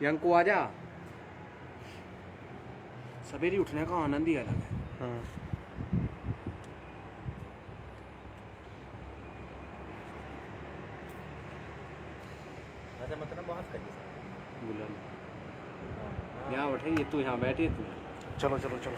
यंकू आजा। सवेरे उठने का आनंद ही अलग है। हाँ। मतलब बहुत करिए बुलंद यहाँ बैठे, ये तू यहाँ बैठे तू। चलो चलो चलो।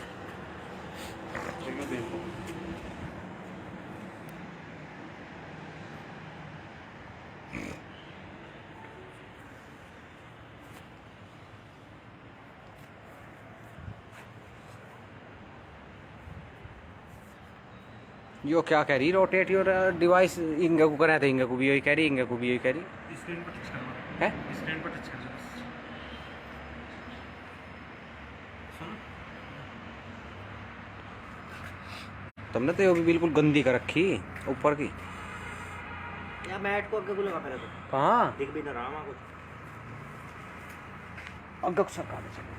यो क्या कह रही, रोटेट योर डिवाइस। इंगे को करा था, इंगे को भी यही कह रही, इंगे को भी यही कह रही। स्क्रीन पर टच करना है, स्क्रीन पर टच कर दो। तुमने तो ये भी बिल्कुल गंदी कर रखी ऊपर की। या मैट को अग्गे को लगा पहले तो कहाँ दिख भी ना रहा वहाँ कुछ। अग्गे को सरका दे, चलो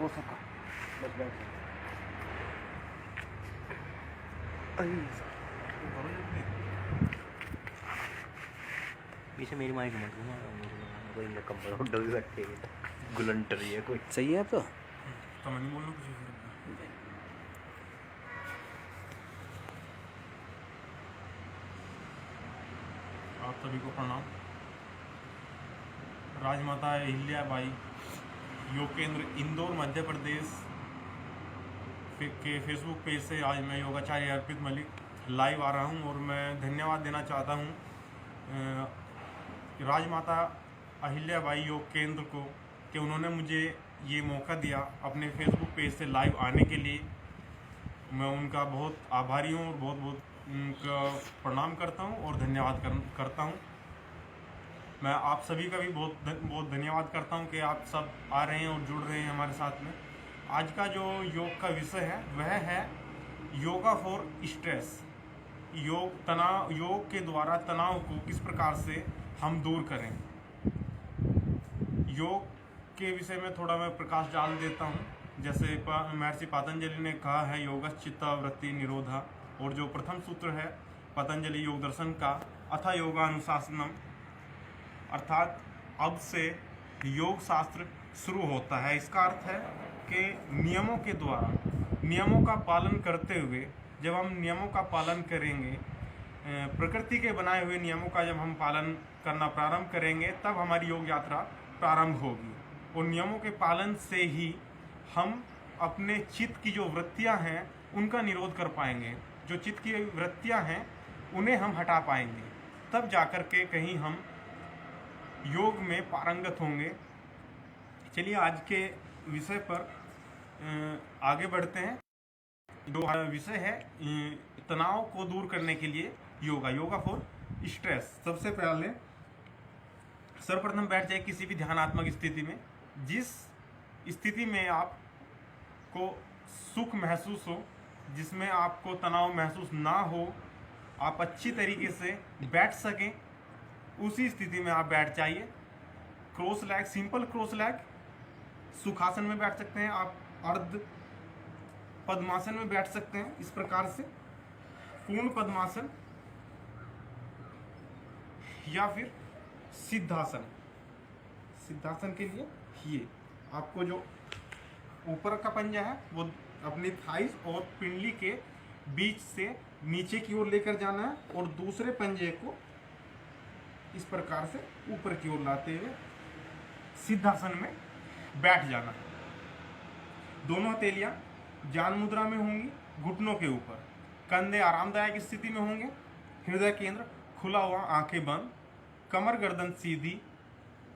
वो सरका बस बैठ। पीछे मेरी माइक मत घुमा, कोई इनका कंपनी उड़ भी सकती है, गुलंटर है कोई। सही है अब तो। नहीं बोलना कुछ। आप सभी को प्रणाम। राजमाता अहिल्याबाई योग केंद्र इंदौर मध्य प्रदेश के फेसबुक पेज से आज मैं योगाचार्य अर्पित मलिक लाइव आ रहा हूं और मैं धन्यवाद देना चाहता हूं राजमाता अहिल्याबाई योग केंद्र को कि उन्होंने मुझे ये मौका दिया अपने फेसबुक पेज से लाइव आने के लिए। मैं उनका बहुत आभारी हूँ और बहुत बहुत उनका प्रणाम करता हूँ और धन्यवाद करता हूँ। मैं आप सभी का भी बहुत धन्यवाद करता हूँ कि आप सब आ रहे हैं और जुड़ रहे हैं हमारे साथ में। आज का जो योग का विषय है वह है योगा फॉर स्ट्रेस। योग के द्वारा तनाव को किस प्रकार से हम दूर करें। योग के विषय में थोड़ा मैं प्रकाश डाल देता हूँ। जैसे महर्षि पतंजलि ने कहा है योगश्चित्ता वृत्ति निरोधा, और जो प्रथम सूत्र है पतंजलि योग दर्शन का अथा योगानुशासनम, अर्थात अब से योग शास्त्र शुरू होता है। इसका अर्थ है कि नियमों के द्वारा, नियमों का पालन करते हुए जब हम नियमों का पालन करेंगे, प्रकृति के बनाए हुए नियमों का जब हम पालन करना प्रारंभ करेंगे तब हमारी योग यात्रा प्रारंभ होगी। और नियमों के पालन से ही हम अपने चित्त की जो वृत्तियां हैं उनका निरोध कर पाएंगे। जो चित्त की वृत्तियां हैं उन्हें हम हटा पाएंगे, तब जाकर के कहीं हम योग में पारंगत होंगे। चलिए आज के विषय पर आगे बढ़ते हैं। जो विषय है तनाव को दूर करने के लिए योगा फॉर स्ट्रेस। सबसे पहले सर्वप्रथम बैठ जाए किसी भी ध्यानात्मक स्थिति में, जिस स्थिति में आपको सुख महसूस हो, जिसमें आपको तनाव महसूस ना हो, आप अच्छी तरीके से बैठ सकें, उसी स्थिति में आप बैठ जाइए। Cross leg, simple cross leg sukhasana में बैठ सकते हैं आप, अर्ध पद्मासन में बैठ सकते हैं इस प्रकार से, पूर्ण पद्मासन या फिर सिद्धासन। सिद्धासन के लिए ये आपको जो ऊपर का पंजा है वो अपनी थाइस और पिंडली के बीच से नीचे की ओर लेकर जाना है और दूसरे पंजे को इस प्रकार से ऊपर की ओर लाते हुए सिद्धासन में बैठ जाना। दोनों हथेलियां ज्ञान मुद्रा में होंगी, घुटनों के ऊपर, कंधे आरामदायक स्थिति में होंगे, हृदय केंद्र खुला हुआ, आंखें बंद, कमर गर्दन सीधी।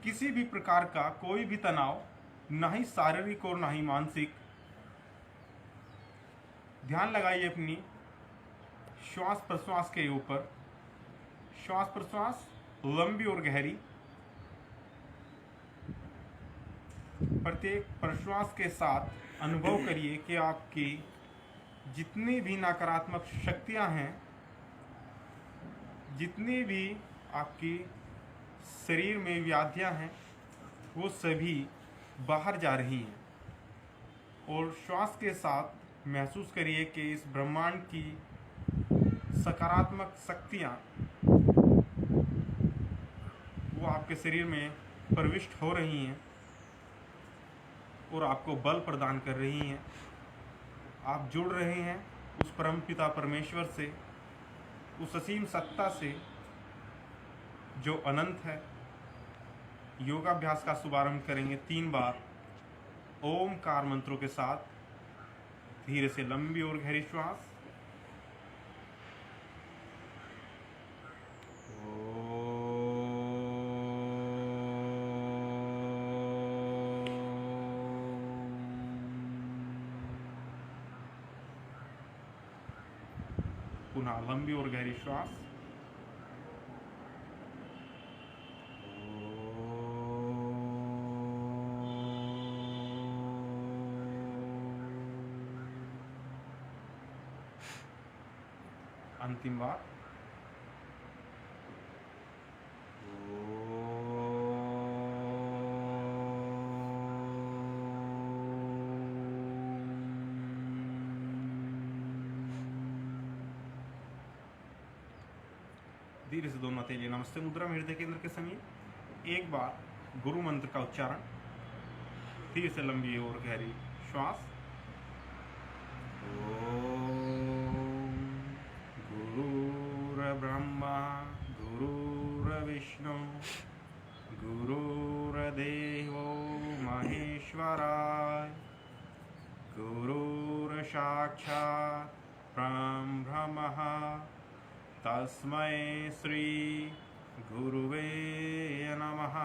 किसी भी प्रकार का कोई भी तनाव, ना ही शारीरिक और ना ही मानसिक। ध्यान लगाइए अपनी श्वास प्रश्वास के ऊपर। श्वास प्रश्वास लंबी और गहरी। प्रत्येक प्रश्वास के साथ अनुभव करिए कि आपकी जितनी भी नकारात्मक शक्तियां हैं, जितनी भी आपकी शरीर में व्याधियां हैं, वो सभी बाहर जा रही हैं। और श्वास के साथ महसूस करिए कि इस ब्रह्मांड की सकारात्मक शक्तियाँ वो आपके शरीर में प्रविष्ट हो रही हैं और आपको बल प्रदान कर रही हैं। आप जुड़ रहे हैं उस परम पिता परमेश्वर से, उस असीम सत्ता से जो अनंत है। योगाभ्यास का शुभारंभ करेंगे 3 बार ओमकार मंत्रों के साथ। धीरे से लंबी और गहरी श्वास। पुनः लंबी और गहरी श्वास। अंतिम बार। धीरे से दोनों हथेली नमस्ते मुद्रा में हृदय केंद्र के समीप। एक बार गुरु मंत्र का उच्चारण। धीरे से लंबी और गहरी श्वास। ओम गुरुर्ब्रह्मा गुरुर्विष्णु गुरुर्देवो महेश्वराय गुरुर्साक्षात् परब्रह्मः तस्मै श्री गुरुवे नमः।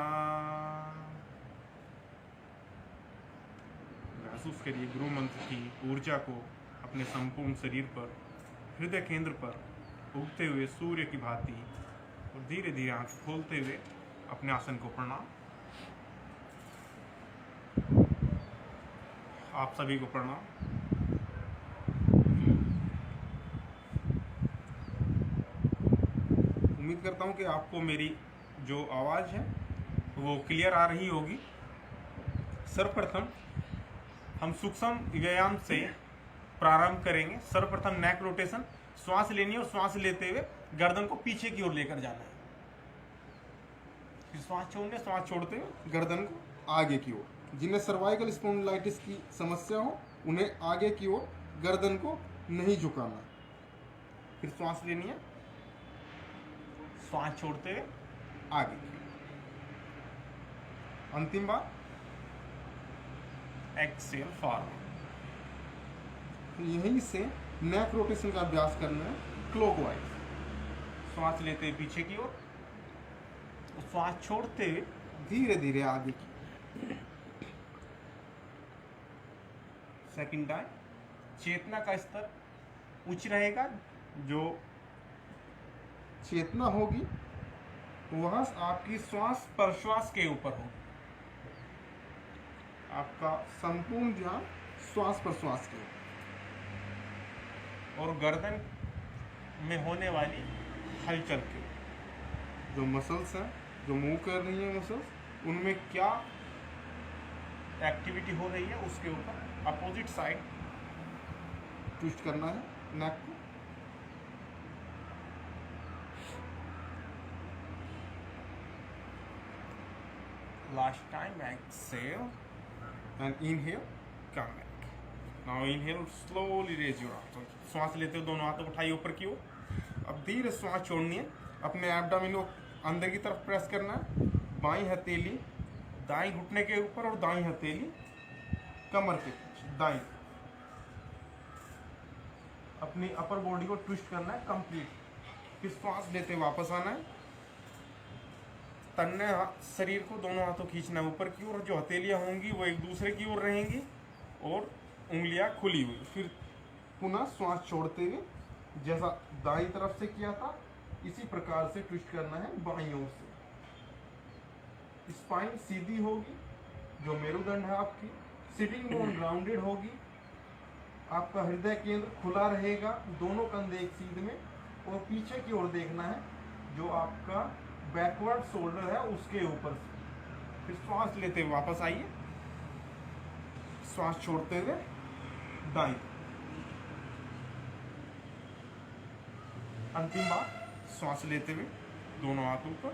महसूस करिए गुरु मंत्र की ऊर्जा को अपने संपूर्ण शरीर पर, हृदय केंद्र पर उगते हुए सूर्य की भांति। और धीरे धीरे आंख खोलते हुए अपने आसन को प्रणाम। आप सभी को प्रणाम। उम्मीद करता हूँ कि आपको मेरी जो आवाज़ है वो क्लियर आ रही होगी। सर्वप्रथम हम सूक्ष्म व्यायाम से प्रारंभ करेंगे। सर्वप्रथम नेक रोटेशन। श्वास लेनी है और श्वास लेते हुए गर्दन को पीछे की ओर लेकर जाना है। फिर श्वास छोड़ने, श्वास छोड़ते हुए गर्दन को आगे की ओर। जिन्हें सर्वाइकल स्पॉन्डिलाइटिस की समस्या हो उन्हें आगे की ओर गर्दन को नहीं झुकाना। फिर श्वास लेनी है, श्वास छोड़ते हुए आगे की। अंतिम बार एक्सेल फॉरवर्ड। यहीं से नेक रोटेशन का अभ्यास करना है क्लॉकवाइज। श्वास लेते हुए पीछे की ओर, श्वास छोड़ते हुए धीरे धीरे आगे की। सेकंड टाइम चेतना का स्तर उच्च रहेगा। जो चेतना होगी वह आपकी श्वास प्रश्वास के ऊपर होगी। आपका संपूर्ण ध्यान श्वास प्रश्वास के ऊपर और गर्दन में होने वाली हलचल के, जो मसल्स हैं जो मूव कर रही हैं मसल्स, उनमें क्या एक्टिविटी हो रही है उसके ऊपर अपोजिट साइड ट्विस्ट करना है नेक को। Last time exhale and inhale, come back. Now inhale, slowly raise your arms. श्वास लेते हो दोनों हाथों को उठाइए ऊपर की ओर। अब धीरे श्वास छोड़नी है। अपने एब्डोमेन को अंदर की तरफ प्रेस करना है। बाईं हथेली दाईं घुटने के ऊपर और दाईं हथेली कमर के पीछे दाईं। अपनी अपर बॉडी को ट्विस्ट करना है कंप्लीट। फिर श्वास लेते वापस आना है। तन्ने शरीर को दोनों हाथों खींचना है ऊपर की ओर। जो हथेलियां होंगी वो एक दूसरे की ओर रहेंगी और उंगलियां खुली हुई। फिर पुनः श्वास छोड़ते हुए जैसा दाईं तरफ से किया था इसी प्रकार से ट्विस्ट करना है बाईं ओर से। स्पाइन सीधी होगी। जो मेरुदंड है आपकी सिटिंग बोन राउंडेड होगी। आपका हृदय केंद्र खुला रहेगा। दोनों कंधे एक सीध में और पीछे की ओर देखना है। जो आपका बैकवर्ड शोल्डर है उसके ऊपर से। फिर श्वास लेते हुए वापस आइए। श्वास छोड़ते हुए दाईं। अंतिम बार श्वास लेते हुए दोनों हाथों पर,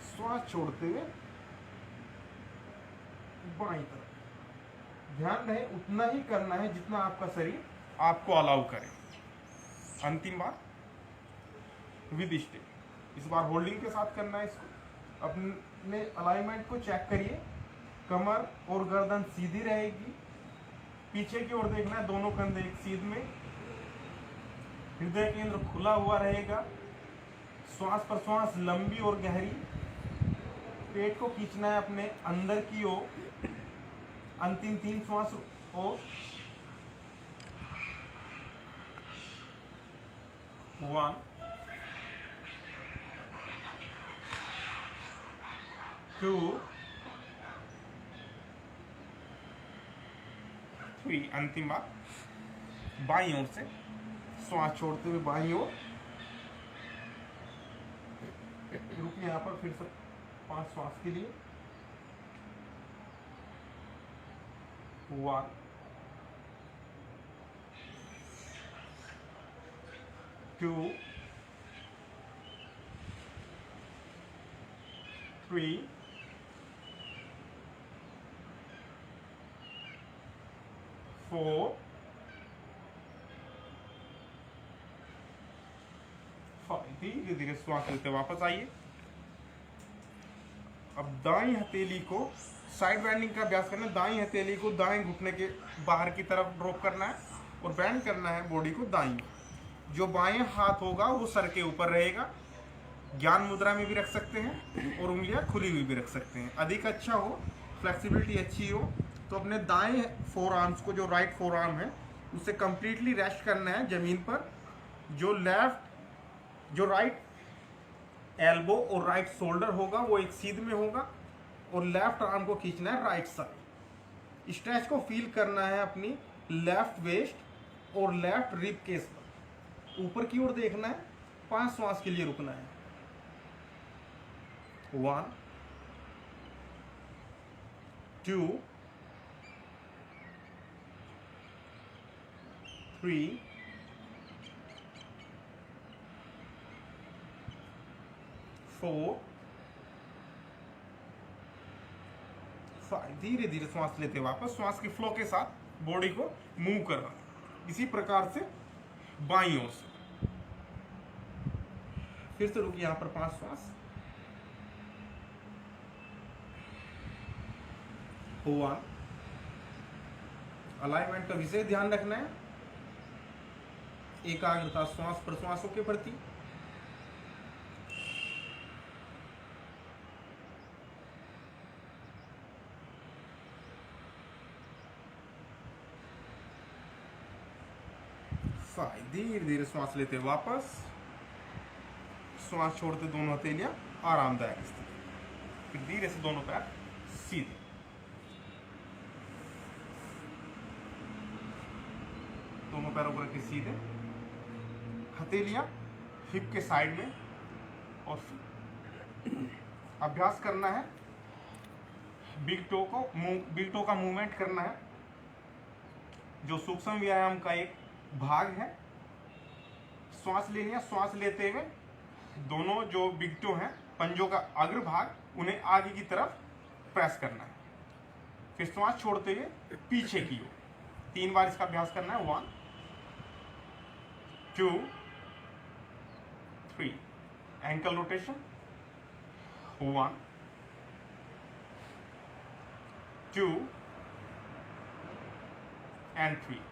श्वास छोड़ते हुए बाईं तरफ। ध्यान रहे उतना ही करना है जितना आपका शरीर आपको अलाउ करे। अंतिम बार विद स्टेप। इस बार होल्डिंग के साथ करना है इसको। अपने अलाइनमेंट को चेक करिए, कमर और गर्दन सीधी रहेगी, पीछे की ओर देखना है, दोनों कंधे एक सीध में, हृदय केंद्र खुला हुआ रहेगा, श्वास प्रश्वास लंबी और गहरी, पेट को खींचना है अपने अंदर की ओर, अंतिम 3 श्वास और 1 2 3। अंतिम बार बाईं ओर से श्वास छोड़ते हुए बाईं ओर, रुकिए यहाँ पर फिर से 5 श्वास के लिए। 1 2 3 4 5। धीरे धीरे श्वास लेते वापस आइए। अब दाईं हथेली को साइड बेंडिंग का अभ्यास करना है। दाईं हथेली को दाएं घुटने के बाहर की तरफ ड्रॉप करना है और बैंड करना है बॉडी को दाईं। जो बाएं हाथ होगा वो सर के ऊपर रहेगा। ज्ञान मुद्रा में भी रख सकते हैं और उंगलियां खुली हुई भी रख सकते हैं। अधिक अच्छा हो, फ्लेक्सिबिलिटी अच्छी हो तो अपने दाएं फोर आर्म्स को, जो राइट फोर आर्म है, उसे कंप्लीटली रेस्ट करना है जमीन पर। जो राइट एल्बो और राइट शोल्डर होगा वो एक सीध में होगा और लेफ्ट आर्म को खींचना है राइट साइड। स्ट्रेच को फील करना है अपनी लेफ्ट वेस्ट और लेफ्ट रिब केस पर। ऊपर की ओर देखना है। 5 श्वास के लिए रुकना है। 1 2 3 4 5। धीरे धीरे श्वास लेते वापस श्वास के फ्लो के साथ बॉडी को मूव करना। इसी प्रकार से बाईं ओर से फिर से रुकिए यहां पर 5 श्वास। 1। अलाइनमेंट का विशेष ध्यान रखना है, एकाग्रता श्वास प्रश्वासों के प्रति। 5। धीरे धीरे श्वास लेते वापस, श्वास छोड़ते दोनों हथेलियां आरामदायक स्थिति। फिर धीरे से दोनों पैर सीधे। दोनों पैरों को रखिए सीधे, हथेलियां हिप के साइड में। और फिर अभ्यास करना है बिग टो का मूवमेंट करना है, जो सूक्ष्म व्यायाम का एक भाग है। श्वास लेनी है। श्वास लेते हुए दोनों जो बिग टो हैं, पंजों का अग्रभाग, उन्हें आगे की तरफ प्रेस करना है। फिर श्वास छोड़ते हुए पीछे की ओर 3 बार इसका अभ्यास करना है। 1 2 3। Ankle rotation. 1 2 and 3।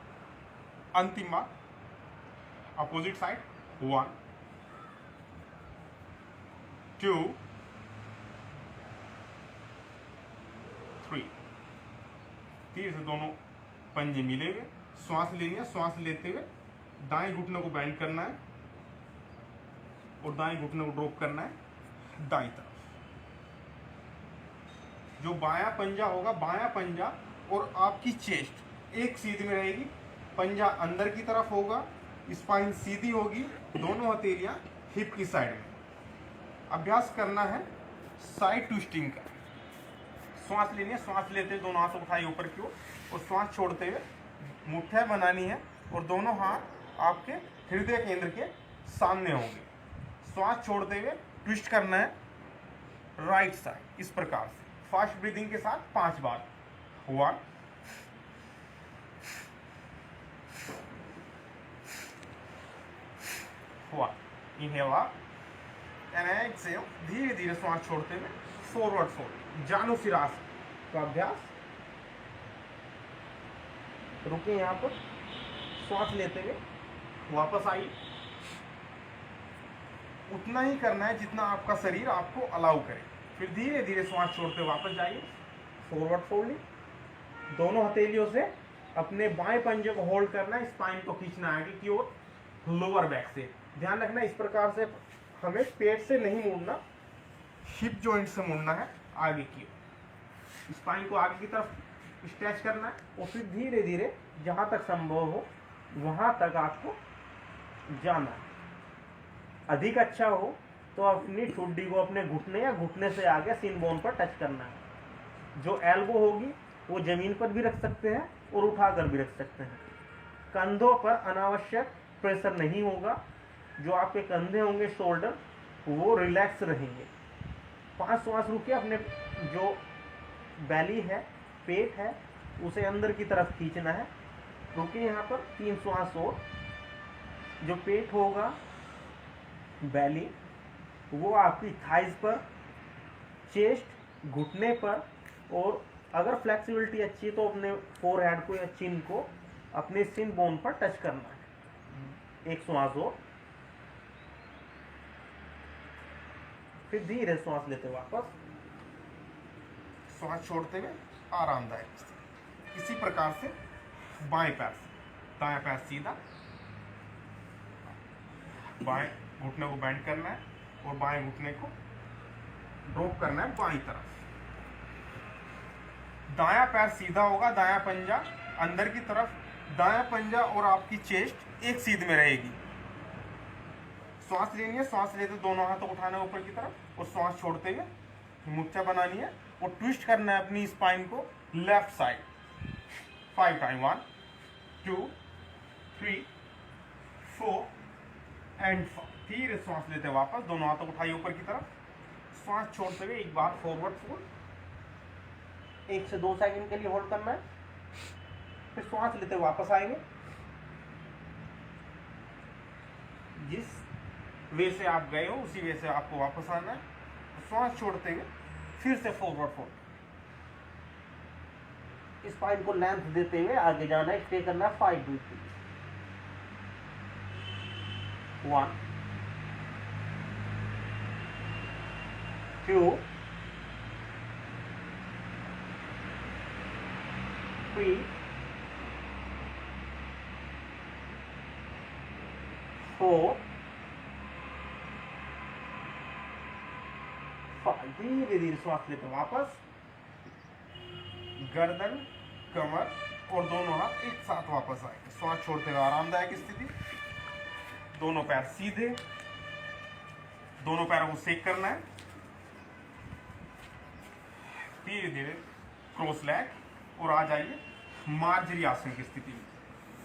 अंतिम बार अपोजिट साइड। 1 2 3। धीरे से दोनों पंजे मिले हुए श्वास लेनी है। श्वास लेते हुए दाएं घुटने को बैंड करना है और दाएं घुटने को ड्रॉप करना है दाईं तरफ। जो बायां पंजा होगा, बायां पंजा और आपकी चेस्ट एक सीध में रहेगी। पंजा अंदर की तरफ होगा, स्पाइन सीधी होगी, दोनों हथेलियां हिप की साइड में। अभ्यास करना है साइड ट्विस्टिंग का। श्वास लेनी है। श्वास लेते हुए दोनों हाथ उठाइए ऊपर की ओर और श्वास छोड़ते हुए मुठ्ठियां बनानी है और दोनों हाथ आपके हृदय केंद्र के सामने होंगे। श्वास छोड़ते हुए ट्विस्ट करना है राइट साइड इस प्रकार से। फास्ट ब्रीदिंग के साथ 5 बार। 1 इनहेल अप एंड एक्सहेल। धीरे धीरे श्वास छोड़ते हुए फॉरवर्ड फोल्ड जानुसिरासन का अभ्यास। रुकिए यहाँ पर, श्वास लेते हुए वापस आइए। उतना ही करना है जितना आपका शरीर आपको अलाउ करे। फिर धीरे धीरे श्वास छोड़ते वापस जाइए फॉरवर्ड फोल्डिंग। दोनों हथेलियों से अपने बाएं पंजे को होल्ड करना है, स्पाइन को खींचना है आगे की ओर लोअर बैक से। ध्यान रखना इस प्रकार से हमें पेट से नहीं मुड़ना, हिप जॉइंट से मुड़ना है आगे की ओर। स्पाइन को आगे की तरफ स्ट्रेच करना है और फिर धीरे धीरे जहां तक संभव हो वहां तक आपको जाना है। अधिक अच्छा हो तो अपनी ठुड्डी को अपने घुटने या घुटने से आगे सिन बोन पर टच करना है। जो एल्बो होगी वो जमीन पर भी रख सकते हैं और उठाकर भी रख सकते हैं। कंधों पर अनावश्यक प्रेशर नहीं होगा। जो आपके कंधे होंगे शोल्डर वो रिलैक्स रहेंगे। 5 श्वास रुकिए। अपने जो बैली है, पेट है, उसे अंदर की तरफ खींचना है। रुकिए यहाँ पर 3 श्वास और। जो पेट होगा, बैली, वो आपकी थाइज पर, चेस्ट, घुटने पर, और अगर फ्लेक्सिबिलिटी अच्छी है तो अपने फोरहेड को या चिन को अपने सिन बोन पर टच करना है। 1 श्वास और। फिर धीरे श्वास लेते वापस, श्वास छोड़ते हुए आरामदायक स्थिति। इसी प्रकार से बाएं पैर से, दायां पैर सीधा, बाएं घुटने को बेंड करना है और बाएं घुटने को ड्रॉप करना है बाईं तरफ। दायां पैर सीधा होगा, दायां पंजा अंदर की तरफ, दायां पंजा और आपकी चेस्ट एक सीध में रहेगी। श्वास लेनी है, श्वास लेते दोनों हाथों को उठाना है ऊपर की तरफ और श्वास छोड़ते हुए मुक्चा बनानी है और ट्विस्ट करना है अपनी स्पाइन को लेफ्ट साइड 5 टाइम। 1 2 3 4 एंड 5। धीरे श्वास लेते वापस, दोनों हाथों को उठाइए ऊपर की तरफ। श्वास छोड़ते हुए एक बार फॉरवर्ड फोल्ड, 1 से 2 सेकंड के लिए होल्ड करना है। फिर श्वास लेते वापस आएंगे। जिस वे से आप गए हो उसी वे से आपको वापस आना है। श्वास छोड़ते हुए फिर से फॉरवर्ड फोल्ड। स्पाइन को लेंथ देते हुए आगे जाना है, स्टे करना है 5 ब्रीथ। 1 2 3 4 5। धीरे धीरे श्वास लेते वापस। गर्दन, कमर और दोनों हाथ एक साथ वापस आएंगे। श्वास छोड़ते हुए आरामदायक स्थिति। दोनों पैर सीधे, दोनों पैरों को सेक करना है। धीरे धीरे क्रॉस लेग और आ जाइए मार्जरी आसन की स्थिति में,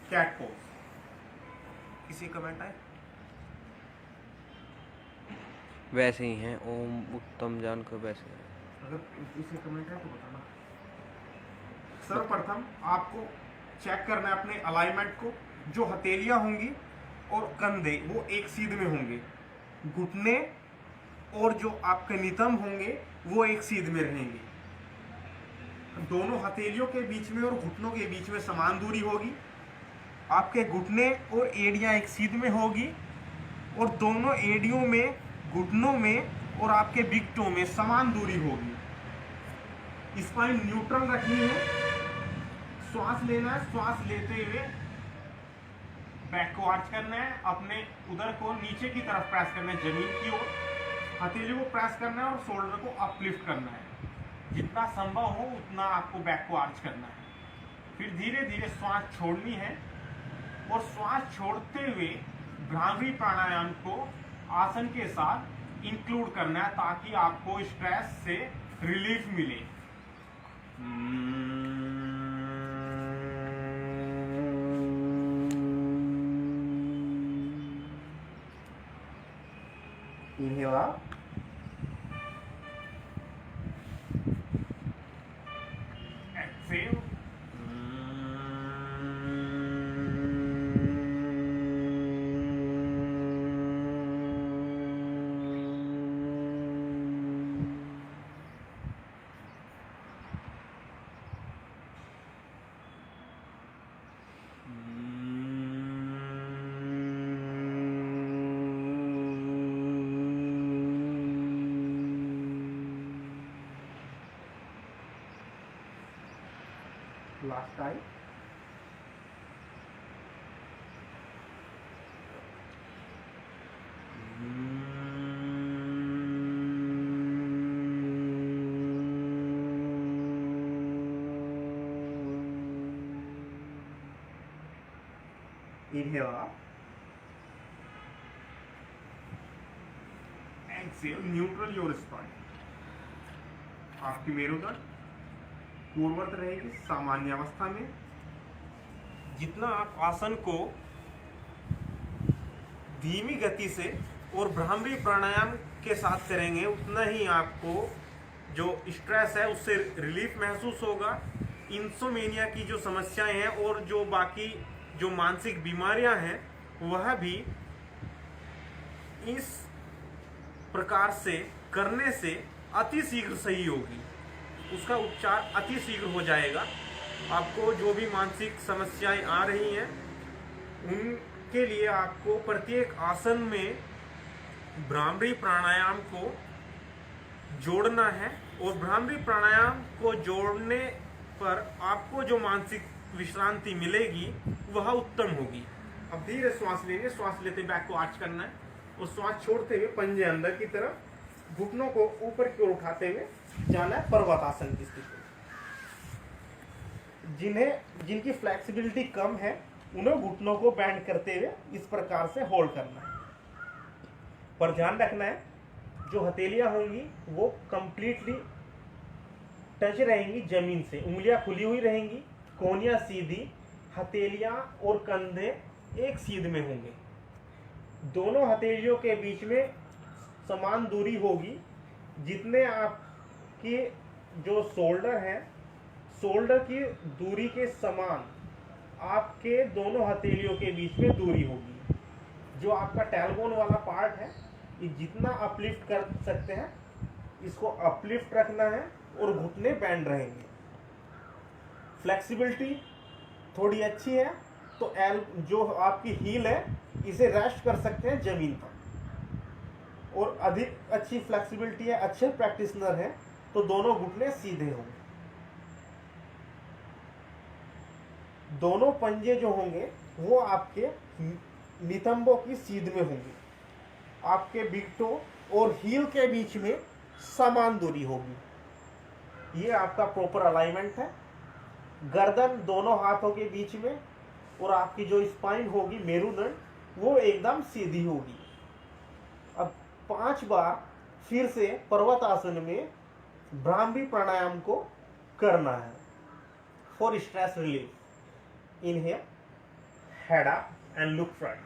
कैट पोज। किसी कमेंट आए? वैसे ही हैं ओम उत्तम जान को वैसे हैं। अगर इसे कमेंट है तो बताना। सर्वप्रथम आपको चेक करना है अपने अलाइनमेंट को। जो हथेलियां होंगी और कंधे वो एक सीध में होंगे, घुटने और जो आपके नितंब होंगे वो एक सीध में रहेंगे। दोनों हथेलियों के बीच में और घुटनों के बीच में समान दूरी होगी। आपके घुटने और एड़ियां एक सीध में होगी और दोनों एड़ियों में, घुटनों में और आपके बिकटों में समान दूरी होगी। स्पाइन न्यूट्रल रखनी है। श्वास लेना है, श्वास लेते हुए बैक को आर्च करना है, अपने उदर को नीचे की तरफ प्रेस करना है, जमीन की ओर हथेली को प्रेस करना है और शोल्डर को अपलिफ्ट करना है। जितना संभव हो उतना आपको बैक को आर्च करना है। फिर धीरे धीरे श्वास छोड़नी है और श्वास छोड़ते हुए भ्रामरी प्राणायाम को आसन के साथ इंक्लूड करना है ताकि आपको स्ट्रेस से रिलीफ मिले। Inhale out. Exhale. Last time. Inhale up. Exhale, neutral your spine. आपकी मेरुदंड पूर्ववत रहेगी सामान्य अवस्था में। जितना आप आसन को धीमी गति से और भ्रामरी प्राणायाम के साथ करेंगे उतना ही आपको जो स्ट्रेस है उससे रिलीफ महसूस होगा। इंसोमेनिया की जो समस्याएं हैं और जो बाकी जो मानसिक बीमारियां हैं वह भी इस प्रकार से करने से अति शीघ्र सही होगी, उसका उपचार अति शीघ्र हो जाएगा। आपको जो भी मानसिक समस्याएं आ रही हैं उनके लिए आपको प्रत्येक आसन में भ्रामरी प्राणायाम को जोड़ना है और भ्रामरी प्राणायाम को जोड़ने पर आपको जो मानसिक विश्रांति मिलेगी वह उत्तम होगी। अब धीरे श्वास लेंगे, श्वास लेते बैक को आर्च करना है और श्वास छोड़ते हुए पंजे अंदर की तरफ, घुटनों को ऊपर की ओर उठाते हुए जाना है पर्वतासन की स्थिति। जिनकी फ्लेक्सिबिलिटी कम है उन्हें घुटनों को बैंड करते हुए इस प्रकार से होल्ड करना है। पर ध्यान रखना है जो हथेलियां होंगी वो कंप्लीटली टच रहेंगी जमीन से, उंगलियां खुली हुई रहेंगी, कोहनियां सीधी, हथेलियां और कंधे एक सीध में होंगे। दोनों हथेलियों के बीच में समान दूरी होगी। जितने आपके जो शोल्डर हैं, शोल्डर की दूरी के समान आपके दोनों हथेलियों के बीच में दूरी होगी। जो आपका टेलबोन वाला पार्ट है ये जितना अपलिफ्ट कर सकते हैं इसको अपलिफ्ट रखना है और घुटने बैंड रहेंगे। फ्लेक्सिबिलिटी थोड़ी अच्छी है तो जो आपकी हील है इसे रेस्ट कर सकते हैं जमीन पर, और अधिक अच्छी फ्लेक्सिबिलिटी है, अच्छे प्रैक्टिशनर हैं तो दोनों घुटने सीधे होंगे। दोनों पंजे जो होंगे वो आपके नितंबों की सीध में होंगे। आपके बिग टो और हील के बीच में समान दूरी होगी। ये आपका प्रॉपर अलाइनमेंट है। गर्दन दोनों हाथों के बीच में और आपकी जो स्पाइन होगी मेरुदंड वो एकदम सीधी होगी। अब 5 बार फिर से पर्वत आसन में भ्रामरी प्राणायाम को करना है for stress relief. Inhale, head up and look front.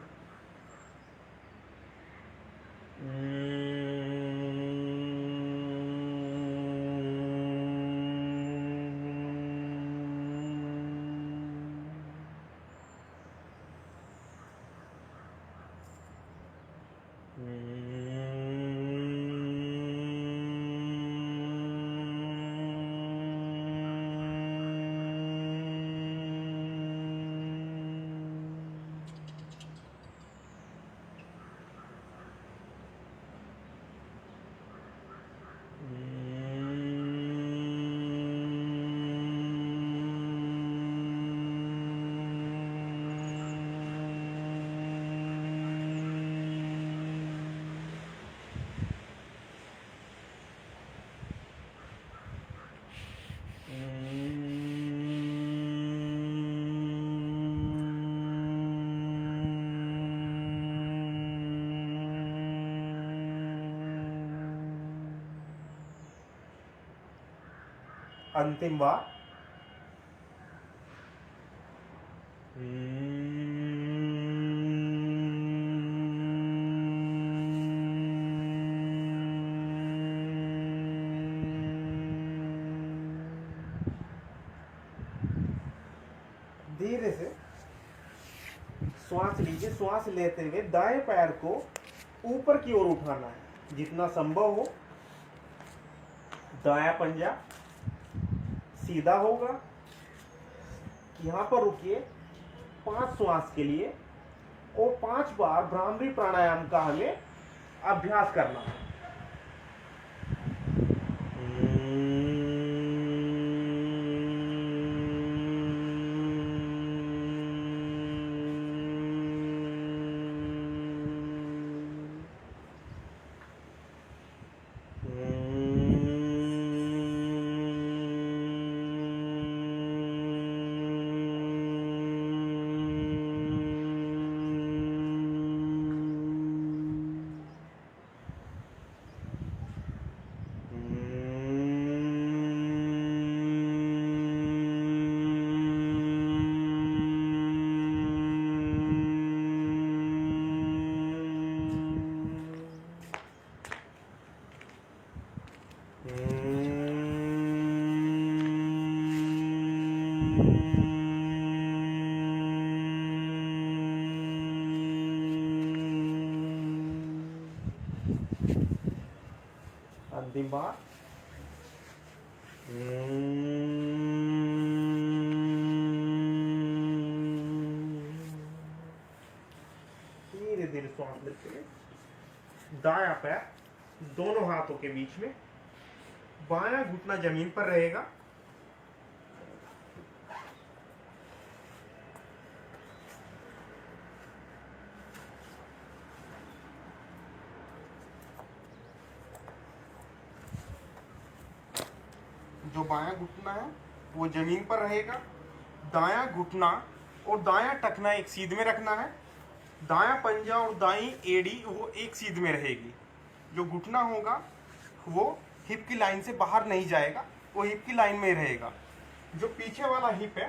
अंतिम बार। धीरे से श्वास लीजिए। श्वास लेते हुए दाएं पैर को ऊपर की ओर उठाना है जितना संभव हो। दायां पंजा सीधा होगा। यहां पर रुकिए 5 श्वास के लिए और 5 बार भ्रामरी प्राणायाम का हमें अभ्यास करना है। अंतिम बार। धीरे धीरे श्वास लेते हुए दायां पैर दोनों हाथों के बीच में, बायां घुटना जमीन पर रहेगा। जो बायां घुटना है वो जमीन पर रहेगा। दायां घुटना और दायां टखना एक सीध में रखना है। दायां पंजा और दाईं एड़ी वो एक सीध में रहेगी। जो घुटना होगा वो हिप की लाइन से बाहर नहीं जाएगा, वो हिप की लाइन में रहेगा। जो पीछे वाला हिप है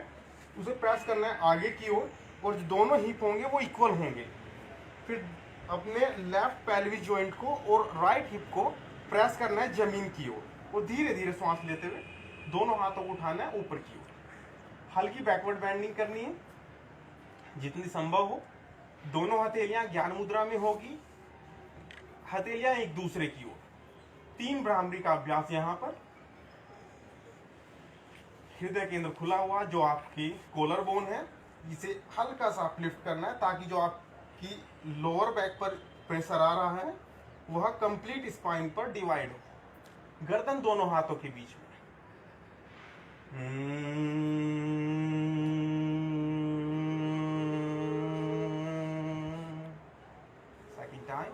उसे प्रेस करना है आगे की ओर, और जो दोनों हिप होंगे वो इक्वल होंगे। फिर अपने लेफ्ट पेल्विक जॉइंट को और राइट हिप को प्रेस करना है जमीन की ओर, और धीरे धीरे सांस लेते हुए दोनों हाथों को उठाना है ऊपर की ओर। हल्की बैकवर्ड बेंडिंग करनी है जितनी संभव हो। दोनों हथेलियां ज्ञान मुद्रा में होगी, हथेलियां एक दूसरे की ओर। 3 भ्रामरी का अभ्यास यहां पर। हृदय केंद्र खुला हुआ, जो आपकी कॉलर बोन है इसे हल्का सा अपलिफ्ट करना है ताकि जो आपकी लोअर बैक पर प्रेशर आ रहा है वह कंप्लीट स्पाइन पर डिवाइड हो। गर्दन दोनों हाथों के बीच में। Second time.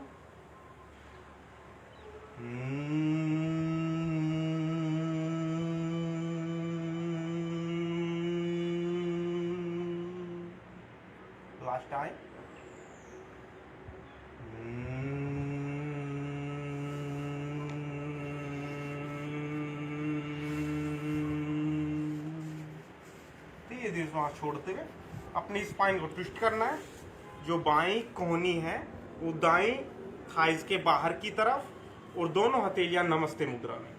Last time. धीरे धीरे सांस छोड़ते हुए अपनी स्पाइन को ट्विस्ट करना है। जो बाईं कोहनी है वो दाईं थाइज के बाहर की तरफ, और दोनों हथेलियां नमस्ते मुद्रा में।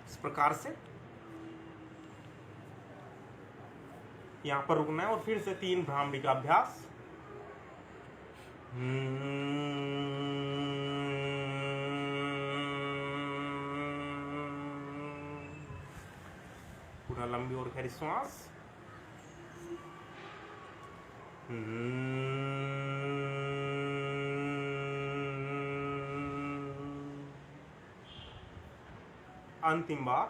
इस प्रकार से यहां पर रुकना है और फिर से 3 भ्रामरी का अभ्यास। पूरा लंबी और गहरी श्वास। अंतिम बार।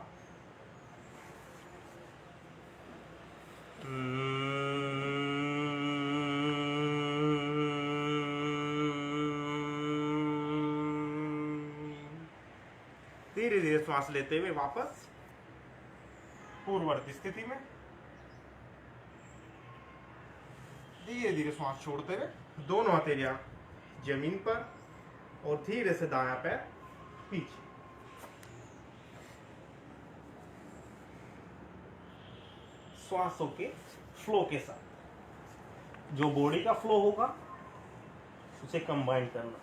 धीरे धीरे श्वास लेते हुए वापस पूर्ववर्ती स्थिति में। धीरे धीरे श्वास छोड़ते हुए दोनों हथेलियां जमीन पर, और धीरे से दायां पैर पीछे। श्वासों के फ्लो के साथ जो बॉडी का फ्लो होगा उसे कंबाइन करना।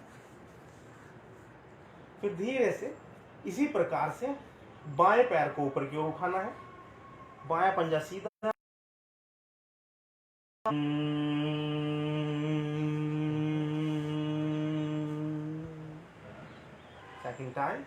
फिर धीरे से इसी प्रकार से बाएं पैर को ऊपर की ओर उठाना है। बायां पंजा सीधा Second time.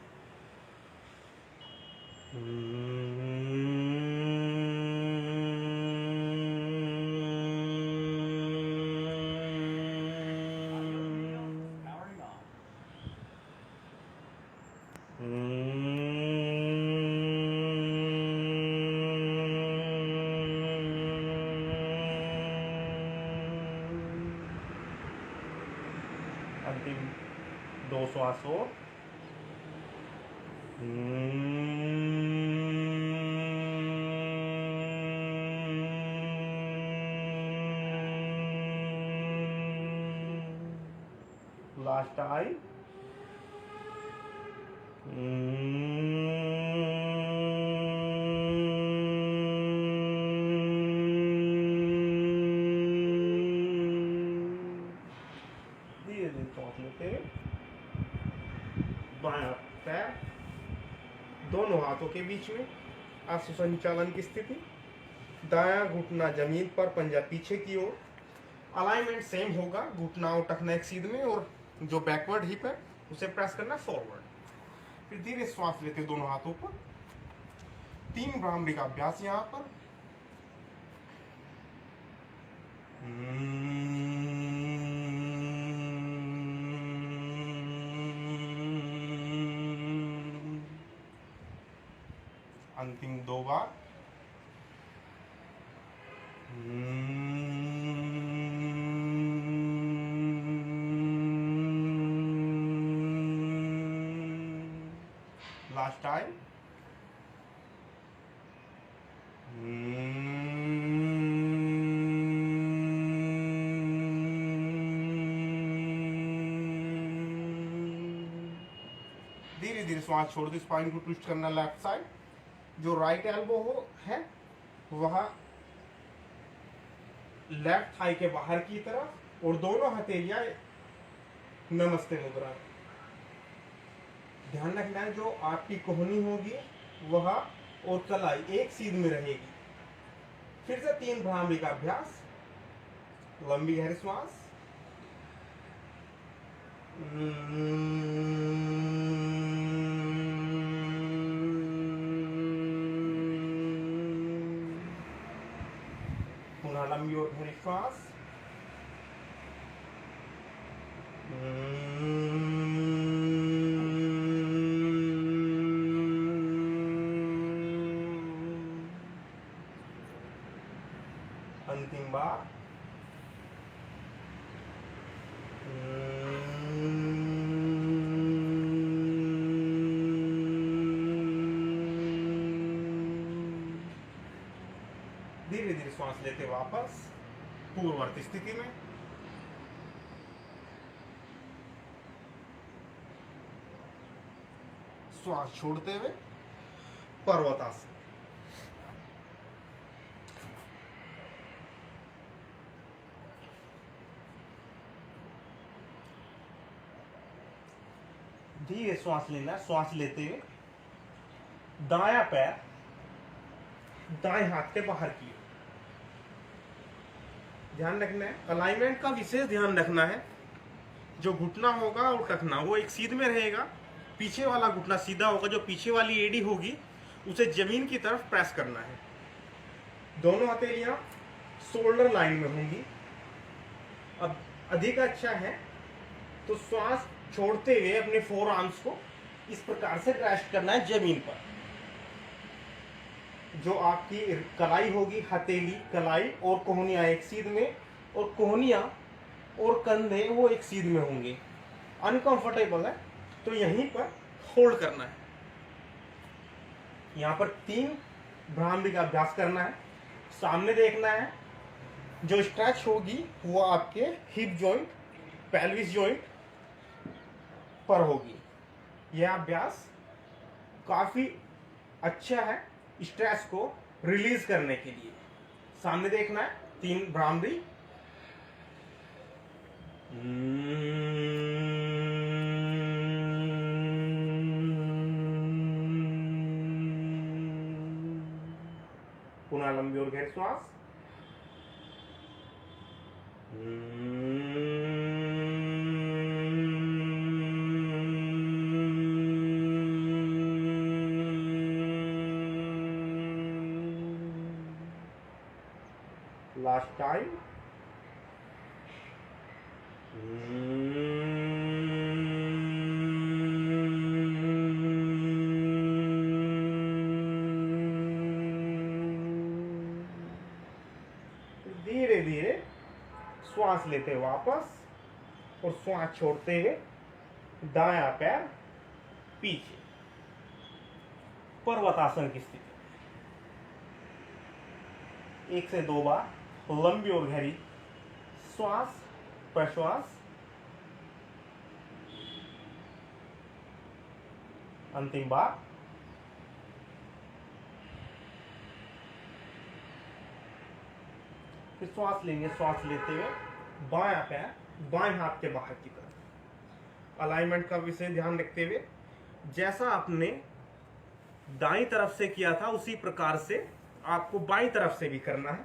अंतिम 2 श्वास और लास्ट टाइम। धीरे धीरे सांस लेते हुए बायां पैर दोनों हाथों के बीच में आंसू संचालन की स्थिति, दायां घुटना जमीन पर, पंजा पीछे की ओर। अलाइनमेंट सेम होगा, घुटना और टखना एक सीध में, और जो बैकवर्ड हिप है उसे प्रेस करना फॉरवर्ड। फिर धीरे श्वास लेते दोनों हाथों पर। 3 भ्रामरी का अभ्यास यहाँ पर। अंतिम 2 बार। Last time. धीरे धीरे श्वास छोड़ दो, स्पाइन को ट्विस्ट करना लेफ्ट साइड। जो राइट एल्बो हो है वह लेफ्ट थाई के बाहर की तरफ, और दोनों हथेलियां नमस्ते मुद्रा। ध्यान रखना है जो आपकी कोहनी होगी वह और कलाई एक सीध में रहेगी। फिर से 3 भ्रामरी का अभ्यास। लंबी गहरी श्वास। पुनः लंबी और गहरी श्वास। अंतिम बार। धीरे धीरे श्वास लेते वापस पूर्ववर्ती स्थिति में। श्वास छोड़ते हुए पर्वतासन। धीरे श्वास लेना। श्वास लेते हुए दायां पैर दाएं हाथ के बाहर की ओर। ध्यान रखना है, अलाइनमेंट का विशेष ध्यान रखना है। जो घुटना होगा और टखना वो एक सीध में रहेगा। पीछे वाला घुटना सीधा होगा, जो पीछे वाली एड़ी होगी उसे जमीन की तरफ प्रेस करना है। दोनों हथेलियां शोल्डर लाइन में होंगी। अब अधिक अच्छा है तो श्वास छोड़ते हुए अपने 4 आर्म्स को इस प्रकार से रेस्ट करना है जमीन पर। जो आपकी कलाई होगी, हथेली, कलाई और कोहनियां एक सीध में, और कोहनियां और कंधे वो एक सीध में होंगे। अनकंफर्टेबल है तो यहीं पर होल्ड करना है। यहाँ पर 3 भ्रामरी का अभ्यास करना है। सामने देखना है। जो स्ट्रेच होगी वो आपके हिप जॉइंट, पेल्विस जॉइंट पर होगी। यह अभ्यास काफी अच्छा है स्ट्रेस को रिलीज करने के लिए। सामने देखना है 3 भ्रामरी। पुनः लंबी और गहरी श्वास। Last time. धीरे धीरे श्वास लेते हुए वापस और श्वास छोड़ते हुए दायां पैर पीछे, पर्वतासन की स्थिति। 1 से 2 बार लंबी और गहरी श्वास प्रश्वास। अंतिम बार। फिर श्वास लेंगे, श्वास लेते हुए बायां पैर बाएं हाथ के बाहर की तरफ। अलाइनमेंट का विषय ध्यान रखते हुए जैसा आपने दाईं तरफ से किया था उसी प्रकार से आपको बाईं तरफ से भी करना है।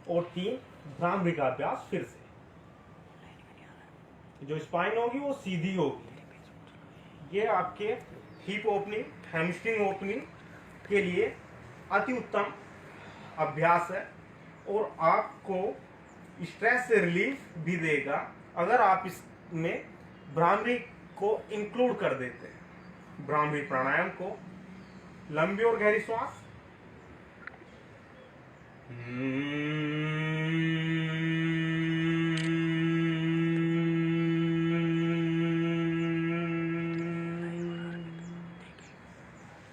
और 3 भ्रामरी का अभ्यास फिर से। जो स्पाइन होगी वो सीधी होगी। ये आपके हिप ओपनिंग, हैमस्ट्रिंग ओपनिंग के लिए अति उत्तम अभ्यास है और आपको स्ट्रेस से रिलीफ भी देगा अगर आप इसमें भ्रामरी को इंक्लूड कर देते हैं। भ्रामरी प्राणायाम को लंबी और गहरी श्वास।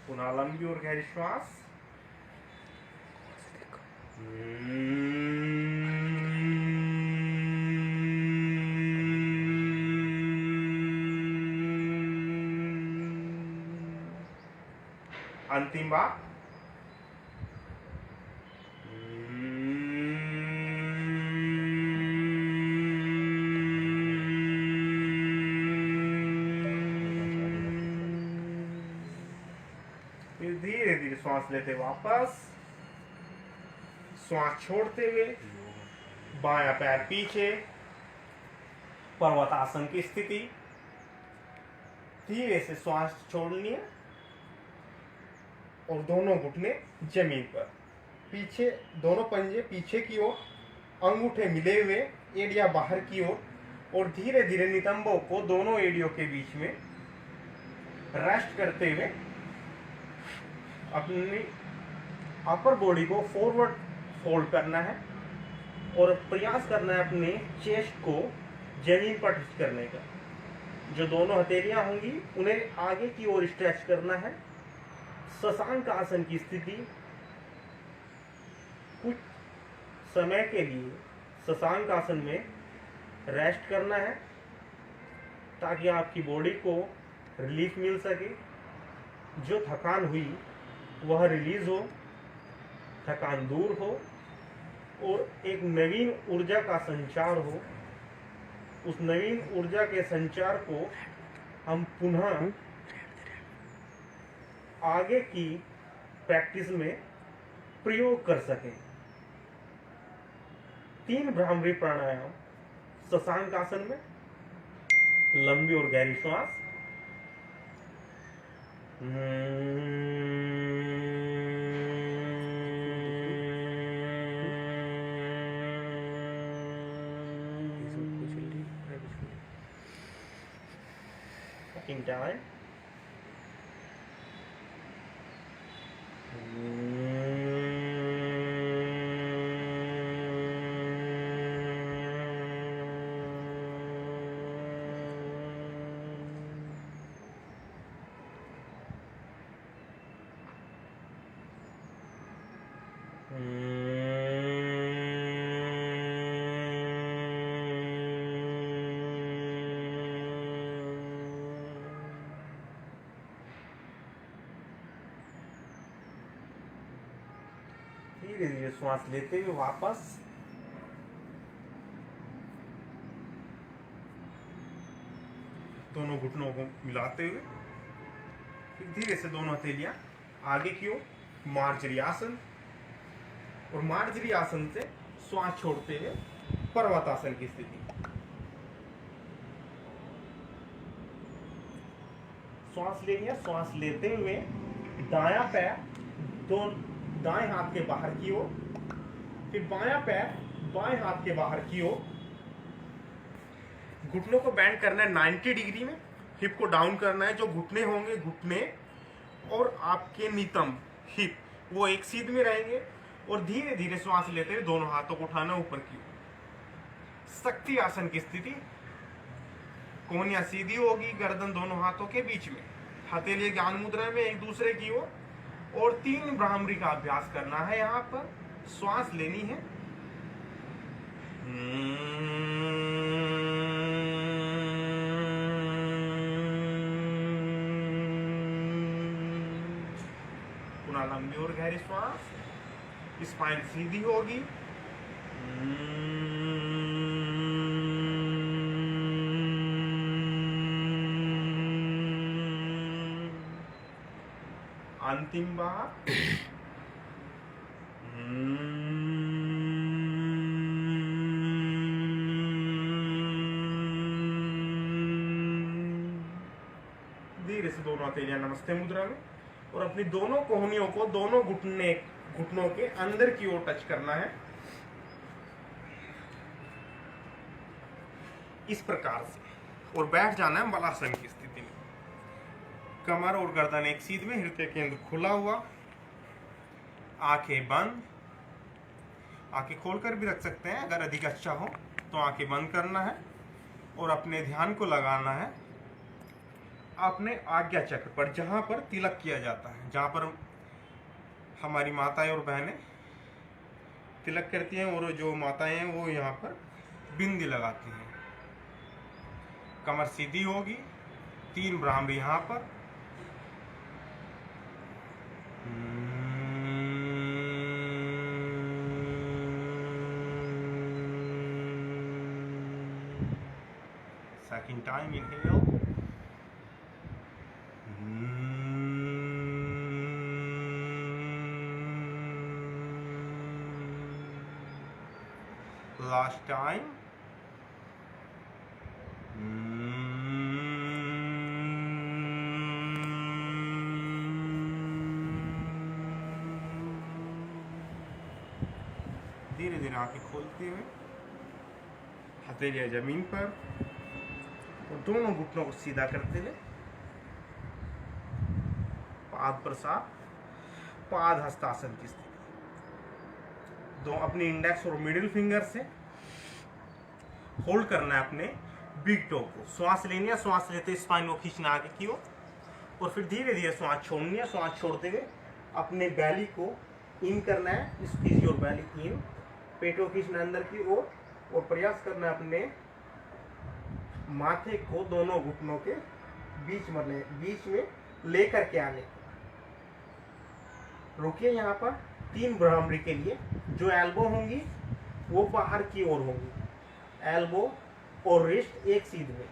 पुनः लंबी और गहरी श्वास। अंतिम बार। फिर धीरे धीरे श्वास लेते वापस, श्वास छोड़ते हुए बायां पैर पीछे, पर्वतासन की स्थिति। धीरे से श्वास छोड़नी है और दोनों घुटने जमीन पर, पीछे दोनों पंजे पीछे की ओर, अंगूठे मिले हुए, एड़ियां बाहर की ओर, और धीरे धीरे नितंबों को दोनों एड़ियों के बीच में रेस्ट करते हुए अपनी अपर बॉडी को फॉरवर्ड फोल्ड करना है और प्रयास करना है अपने चेस्ट को जमीन पर टच करने का। जो दोनों हथेलियां होंगी उन्हें आगे की ओर स्ट्रेच करना है। शशांक आसन की स्थिति। कुछ समय के लिए शशांक आसन में रेस्ट करना है ताकि आपकी बॉडी को रिलीफ मिल सके, जो थकान हुई वह रिलीज हो, थकान दूर हो और एक नवीन ऊर्जा का संचार हो। उस नवीन ऊर्जा के संचार को हम पुनः आगे की प्रैक्टिस में प्रयोग कर सकें। 3 भ्रामरी प्राणायाम शशांक आसन में, लंबी और गहरी श्वास। Taking time. धीरे धीरे श्वास लेते हुए वापस दोनों घुटनों को मिलाते हुए फिर धीरे से दोनों हथेलियां आगे की ओर, मार्जरी आसन। और मार्जरी आसन से श्वास छोड़ते हुए पर्वतासन की स्थिति। श्वास लेंगे, श्वास लेते हुए दायां पैर दाएं हाथ के बाहर की ओर, फिर बायां पैर बाएं हाथ के बाहर की ओर। घुटनों को बैंड करना है 90 डिग्री में, हिप को डाउन करना है। जो घुटने होंगे, घुटने और आपके नितंब हिप वो एक सीध में रहेंगे और धीरे धीरे श्वास लेते हुए दोनों हाथों को उठाना ऊपर की ओर। शक्ति आसन की स्थिति, कोहनियां सीधी होगी, गर्दन दोनों हाथों के बीच में, हथेली ज्ञान मुद्रा में एक दूसरे की ओर, और 3 भ्रामरी का अभ्यास करना है। यहाँ पर श्वास लेनी है। पुनः लंबी और गहरी श्वास, स्पाइन सीधी होगी। अंतिम बार धीरे से दोनों हथेलियां नमस्ते मुद्रा में, और अपनी दोनों कोहनियों को दोनों घुटनों के अंदर की ओर टच करना है। इस प्रकार से, और बैठ जाना है मलासन की स्थिति में। कमर और गर्दन एक सीध में, हृदय केंद्र खुला हुआ, आंखें बंद। आंखें खोलकर भी रख सकते हैं अगर अधिक अच्छा हो तो। आंखें बंद करना है और अपने ध्यान को लगाना है अपने आज्ञा चक्र पर, जहां पर तिलक किया जाता है, जहां पर हमारी माताएं और बहनें तिलक करती हैं, और जो माताएं हैं वो यहाँ पर बिंदी लगाती हैं। कमर सीधी होगी, 3 भ्रामरी यहाँ पर। Second time, inhale. Last time. धीरे धीरे आंखें खोलते हुए हथेलियां जमीन पर, और दोनों घुटनों को सीधा करते हुए पाद प्रसाद, पाद हस्तासन की स्थिति। दो अपनी इंडेक्स और मिडिल फिंगर से होल्ड करना है अपने बिग टो को। श्वास लेनी है, श्वास लेते स्पाइन को खींचना आगे की ओर, और फिर धीरे धीरे श्वास छोड़नी है। श्वास छोड़ते हुए अपने बैली को इन करना है, स्क्वीज योर बैली इन। पेट को खींचना अंदर की ओर, और प्रयास करना है अपने माथे को दोनों घुटनों के बीच में लेकर के आने। रुकिए यहाँ पर 3 भ्रामरी के लिए। जो एल्बो होंगी वो बाहर की ओर होंगी, एल्बो और रिस्ट एक सीध में।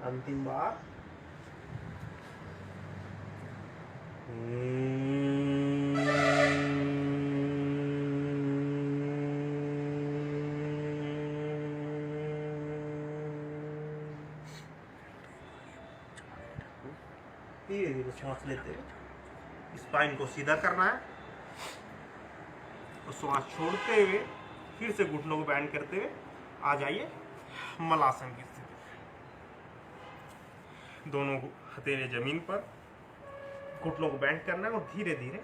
अंतिम बार। धीरे धीरे सांस लेते हुए स्पाइन को सीधा करना है, और श्वास छोड़ते हुए फिर से घुटनों को बैंड करते हुए आ जाइए मलासन की स्थिति। दोनों हथेली जमीन पर, घुटनों को बैंड करना है, और धीरे धीरे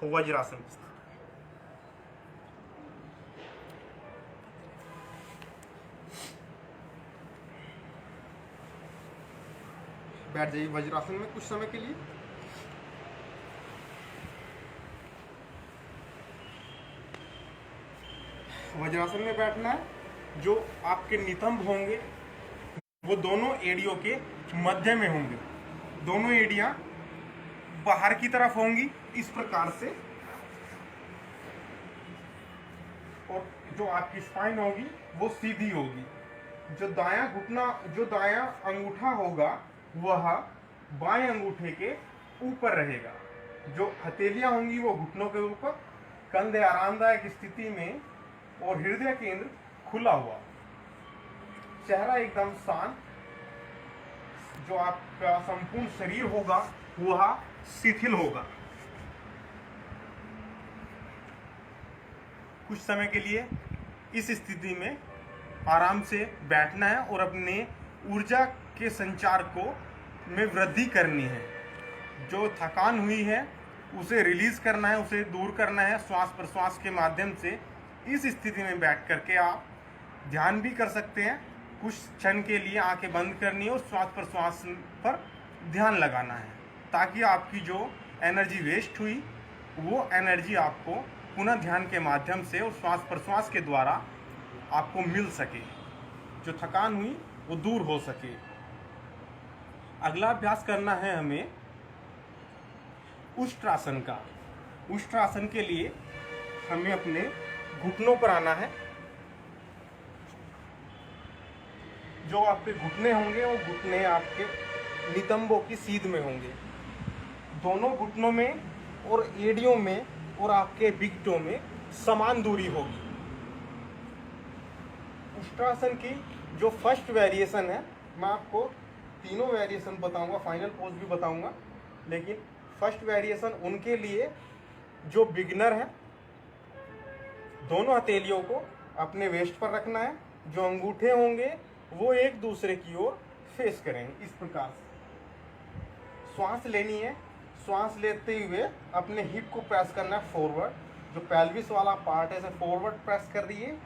वज्रासन की स्थिति। बैठ जाइए वज्रासन में कुछ समय के लिए। वज्रासन में बैठना है। जो आपके नितंब होंगे वो दोनों एड़ियों के मध्य में होंगे, दोनों एड़ियां बाहर की तरफ होंगी इस प्रकार से, और जो आपकी स्पाइन होगी वो सीधी होगी। जो दायां घुटना, जो दायां अंगूठा होगा वह बाएं अंगूठे के ऊपर रहेगा। जो हथेलियां होंगी वो घुटनों के ऊपर, कंधे आरामदायक स्थिति में और हृदय केंद्र खुला हुआ, चेहरा एकदम शांत। जो आपका संपूर्ण शरीर होगा वह शिथिल होगा। कुछ समय के लिए इस स्थिति में आराम से बैठना है और अपने ऊर्जा के संचार को में वृद्धि करनी है। जो थकान हुई है उसे रिलीज करना है, उसे दूर करना है श्वास प्रश्वास के माध्यम से। इस स्थिति में बैठ करके आप ध्यान भी कर सकते हैं। कुछ क्षण के लिए आंखें बंद करनी है और श्वास प्रश्वास पर ध्यान लगाना है, ताकि आपकी जो एनर्जी वेस्ट हुई वो एनर्जी आपको पुनः ध्यान के माध्यम से और श्वास प्रश्वास के द्वारा आपको मिल सके, जो थकान हुई वो दूर हो सके। अगला अभ्यास करना है हमें उष्ट्रासन का। उष्ट्रासन के लिए हमें अपने घुटनों पर आना है। जो आपके घुटने होंगे वो घुटने आपके नितंबों की सीध में होंगे। दोनों घुटनों में और एड़ियों में और आपके बिगटों में समान दूरी होगी। उष्ट्रासन की जो फर्स्ट वेरिएशन है, मैं आपको तीनों वेरिएशन बताऊंगा, फाइनल पोज भी बताऊंगा, लेकिन फर्स्ट वेरिएशन उनके लिए जो बिगिनर है। दोनों हथेलियों को अपने वेस्ट पर रखना है। जो अंगूठे होंगे वो एक दूसरे की ओर फेस करेंगे इस प्रकार से। श्वास लेनी है। श्वास लेते हुए अपने हिप को प्रेस करना है फॉरवर्ड। जो पेल्विस वाला पार्ट है इसे फॉरवर्ड प्रेस कर दिए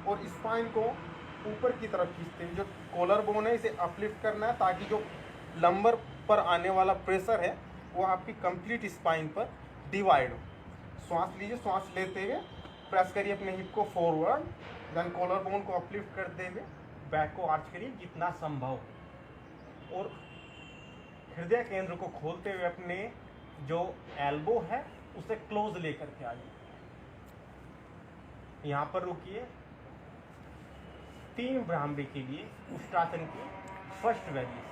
और स्पाइन को ऊपर की तरफ खींचते हैं। जो कॉलर बोन है इसे अपलिफ्ट करना है, ताकि जो लंबर पर आने वाला प्रेशर है वो आपकी कंप्लीट स्पाइन पर डिवाइड हो। श्वास लीजिए। श्वास लेते हुए प्रेस करिए अपने हिप को फॉरवर्ड, देन कॉलर बोन को अपलिफ्ट करते हुए बैक को आर्च करिए जितना संभव, और हृदय केंद्र को खोलते हुए अपने जो एल्बो है उसे क्लोज लेकर के आइए। यहाँ पर रुकिए। 3 भ्रामरी के लिए उष्ट्रासन की फर्स्ट वेरिएशन।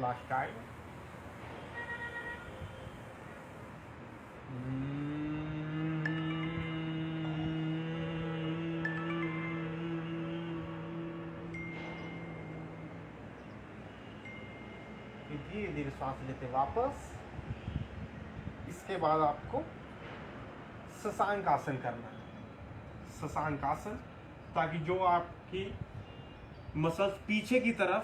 Last time. धीरे धीरे सांस लेते वापस। इसके बाद आपको शशांक आसन करना है। शशांक आसन, ताकि जो आपकी मसल्स पीछे की तरफ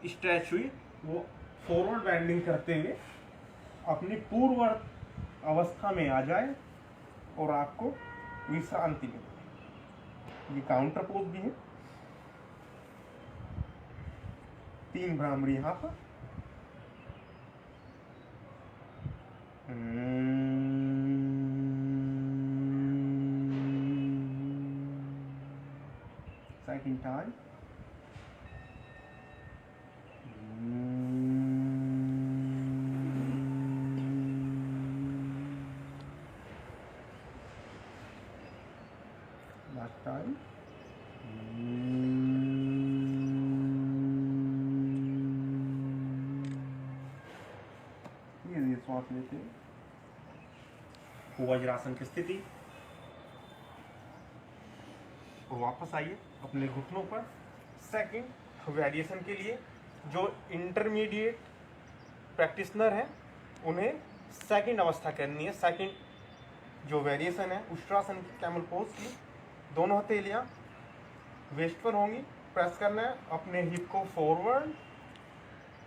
स्ट्रेच हुई वो फॉरवर्ड बेंडिंग करते हुए अपनी पूर्व अवस्था में आ जाए और आपको विश्रांति मिले। ये काउंटर पोज भी है। 3 भ्रामरी यहाँ पर। Second time. Last time. ये श्वास लेते हैं। वज्रासन की स्थिति। वापस आइए अपने घुटनों पर। सेकंड वेरिएशन के लिए जो इंटरमीडिएट प्रैक्टिशनर हैं उन्हें सेकंड अवस्था करनी है। सेकंड जो वेरिएशन है उष्ट्रासन की, कैमल पोज की। दोनों हथेलियां वेस्ट पर होंगी। प्रेस करना है अपने हिप को फॉरवर्ड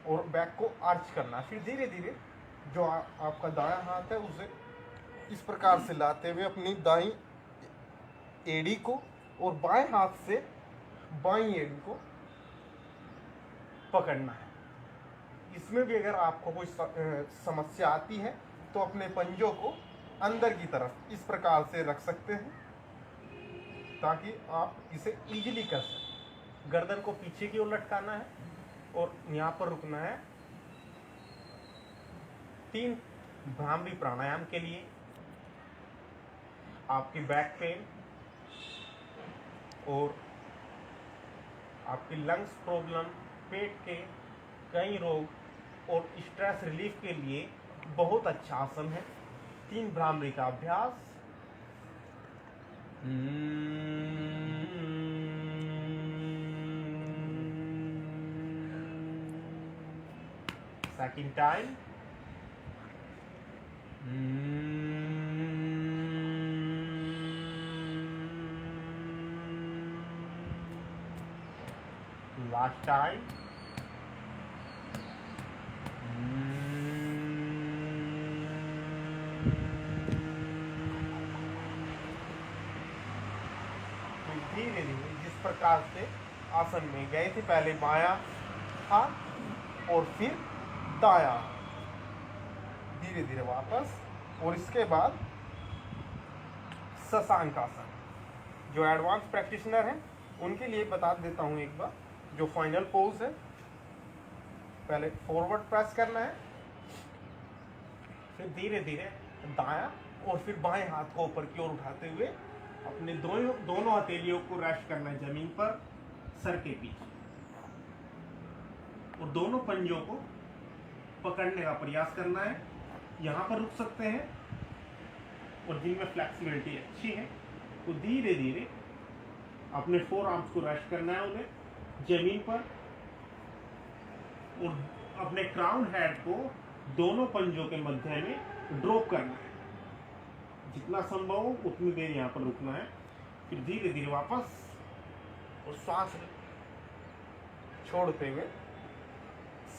और बैक को आर्च करना है। फिर धीरे धीरे जो आपका दायां हाथ है उसे इस प्रकार से लाते हुए अपनी दाईं एड़ी को और बाएं हाथ से बाईं एड़ी को पकड़ना है। इसमें भी अगर आपको कोई समस्या आती है तो अपने पंजों को अंदर की तरफ इस प्रकार से रख सकते हैं ताकि आप इसे इजीली कर सकें। गर्दन को पीछे की ओर लटकाना है और यहाँ पर रुकना है। 3 भ्रामरी प्राणायाम के लिए आपकी बैक पेन और आपकी लंग्स प्रॉब्लम, पेट के कई रोग और स्ट्रेस रिलीफ के लिए बहुत अच्छा आसन है। 3 भ्रामरी का अभ्यास। Second time. Last time. धीरे धीरे जिस प्रकार से आसन में गए थे, पहले बायां हाथ और फिर दायां, धीरे धीरे वापस, और इसके बाद शशांक आसन। जो एडवांस प्रैक्टिशनर हैं उनके लिए बता देता हूं एक बार। जो फाइनल पोज है, पहले फॉरवर्ड प्रेस करना है, फिर धीरे धीरे दायां और फिर बाएं हाथ को ऊपर की ओर उठाते हुए अपने दोनों हथेलियों को रेस्ट करना है जमीन पर सर के पीछे, और दोनों पंजों को पकड़ने का प्रयास करना है। यहाँ पर रुक सकते हैं और जिनमें फ्लेक्सिबिलिटी अच्छी है तो धीरे धीरे अपने 4 आर्म्स को रेस्ट करना है उन्हें जमीन पर, और अपने क्राउन हेड को दोनों पंजों के मध्य में ड्रॉप करना है। जितना संभव हो उतनी देर यहाँ पर रुकना है, फिर धीरे धीरे वापस, और श्वास छोड़ते हुए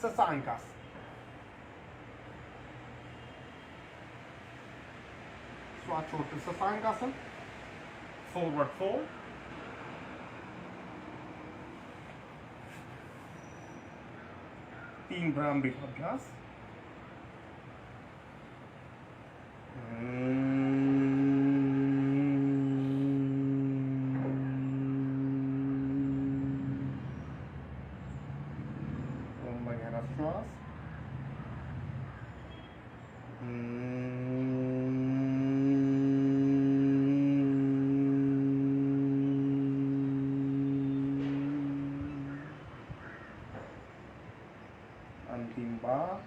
शशांक आसन। श्वास छोड़ते शशांक आसन। फॉरवर्ड फोल्ड, तीन भ्रामरी का अभ्यास। गहरा श्वास। अंतिम बार।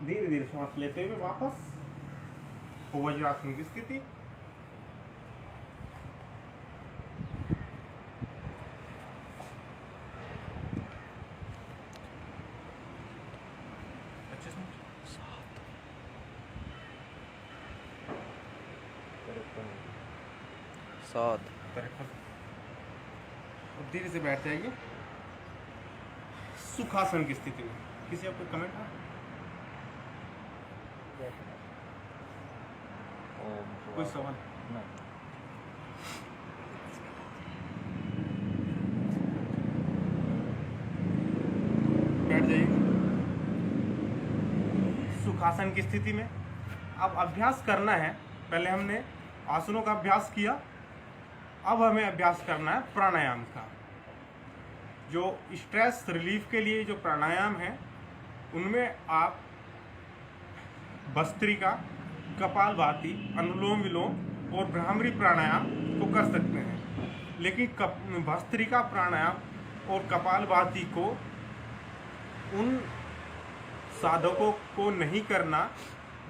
धीरे धीरे श्वास लेते हुए वापस वज्रासन की स्थिति। सात। धीरे से बैठ जाइए सुखासन की स्थिति में। किसी आपको कमेंट है? कोई सवाल? बैठ जाइए सुखासन की स्थिति में। अब अभ्यास करना है। पहले हमने आसनों का अभ्यास किया, अब हमें अभ्यास करना है प्राणायाम का। जो स्ट्रेस रिलीफ के लिए जो प्राणायाम है उनमें आप भस्त्रिका, कपालभाति, अनुलोम विलोम और भ्रामरी प्राणायाम को कर सकते हैं। लेकिन भस्त्रिका प्राणायाम और कपालभाति को उन साधकों को नहीं करना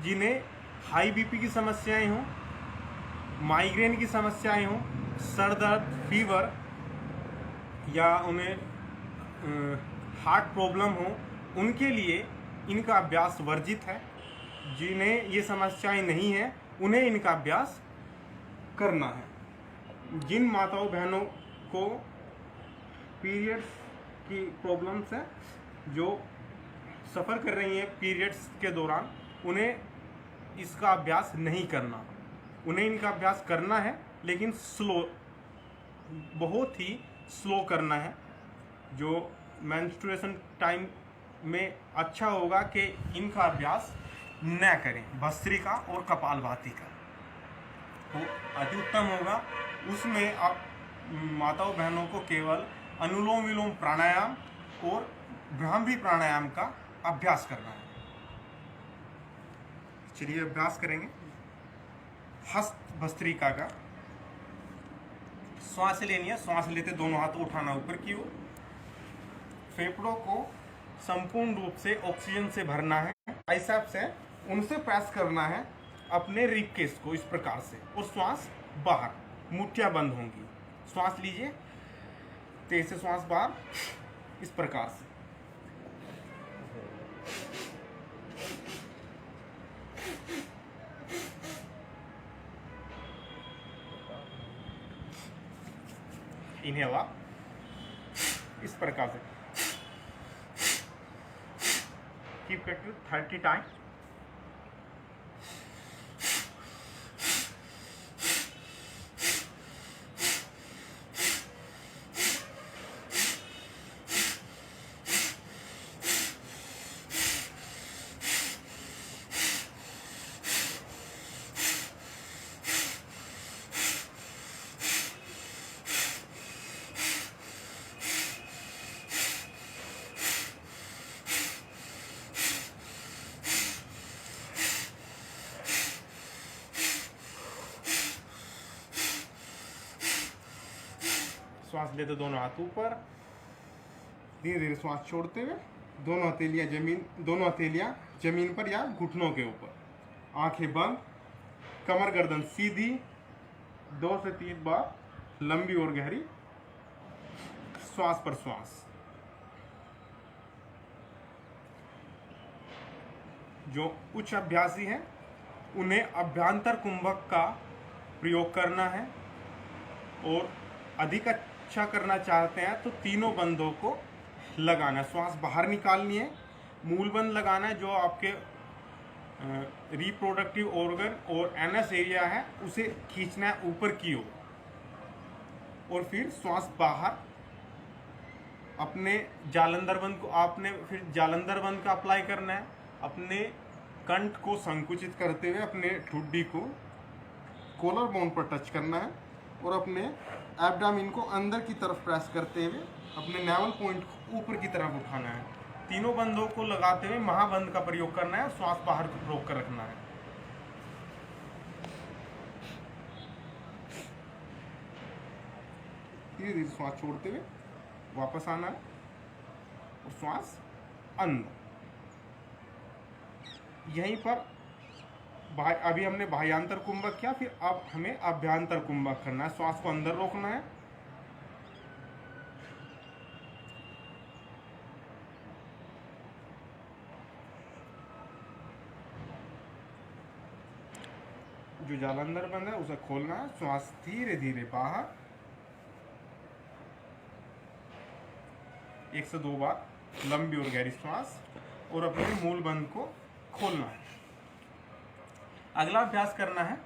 जिन्हें हाई बीपी की समस्याएं हों, माइग्रेन की समस्याएं हों, सर दर्द, फीवर, या उन्हें हार्ट प्रॉब्लम हो। उनके लिए इनका अभ्यास वर्जित है। जिन्हें ये समस्याएं नहीं है उन्हें इनका अभ्यास करना है। जिन माताओं बहनों को पीरियड्स की प्रॉब्लम्स है, जो सफ़र कर रही हैं पीरियड्स के दौरान, उन्हें इसका अभ्यास नहीं करना। उन्हें इनका अभ्यास करना है, लेकिन स्लो, बहुत ही स्लो करना है। जो मेंस्ट्रुएशन टाइम में अच्छा होगा कि इनका अभ्यास न करें, भस्त्रिका और कपालभाति का, तो अति उत्तम होगा। उसमें आप माताओं बहनों को केवल अनुलोम विलोम प्राणायाम और भ्रामरी प्राणायाम का अभ्यास करना है। चलिए अभ्यास करेंगे हस्त भस्त्रिका का। श्वास लेनी है, श्वास लेते दोनों हाथ उठाना ऊपर की ओर। फेफड़ों को संपूर्ण रूप से ऑक्सीजन से भरना है। बाइसेप्स है उनसे प्रेस करना है अपने रिब केस को इस प्रकार से, और श्वास बाहर, मुट्ठियां बंद होंगी। श्वास लीजिए, तेज से श्वास बाहर, इस प्रकार से। इन्हेल अप, इस प्रकार से। कीप करके 30 टाइम। श्वास लेते दोनों हाथ ऊपर, धीरे धीरे श्वास छोड़ते हुए दोनों हथेलियां जमीन पर या घुटनों के ऊपर। आंखें बंद, कमर गर्दन सीधी, 2 से 3 बार लंबी और गहरी श्वास पर श्वास। जो उच्च अभ्यासी हैं उन्हें अभ्यंतर कुंभक का प्रयोग करना है, और अधिक अच्छा करना चाहते हैं तो तीनों बंधों को लगाना है। श्वास बाहर निकालनी है, मूल बंध लगाना है, जो आपके रिप्रोडक्टिव ऑर्गन और एनएस एरिया है उसे खींचना है ऊपर की ओर, और फिर श्वास बाहर। अपने जालंधर बंध को आपने फिर जालंधर बंध का अप्लाई करना है। अपने कंठ को संकुचित करते हुए अपने ठुड्डी को कॉलर बोन पर टच करना है, और अपने एब्डामिन को अंदर की तरफ प्रेस करते हुए अपने नेवल पॉइंट को ऊपर की तरफ उठाना है। तीनों बंधों को लगाते हुए महाबंध का प्रयोग करना है, श्वास बाहर रोक कर रखना है। धीरे धीरे श्वास छोड़ते हुए वापस आना है, और श्वास अंदर। यहीं पर अभी हमने बाह्यांतर कुंभक किया, फिर अब हमें अभ्यंतर कुंभक करना है। श्वास को अंदर रोकना है, जो जालंधर बंद है उसे खोलना है। श्वास धीरे धीरे बाहर, 1 से 2 बार लंबी और गहरी श्वास, और अपने मूल बंध को खोलना है। अगला अभ्यास करना है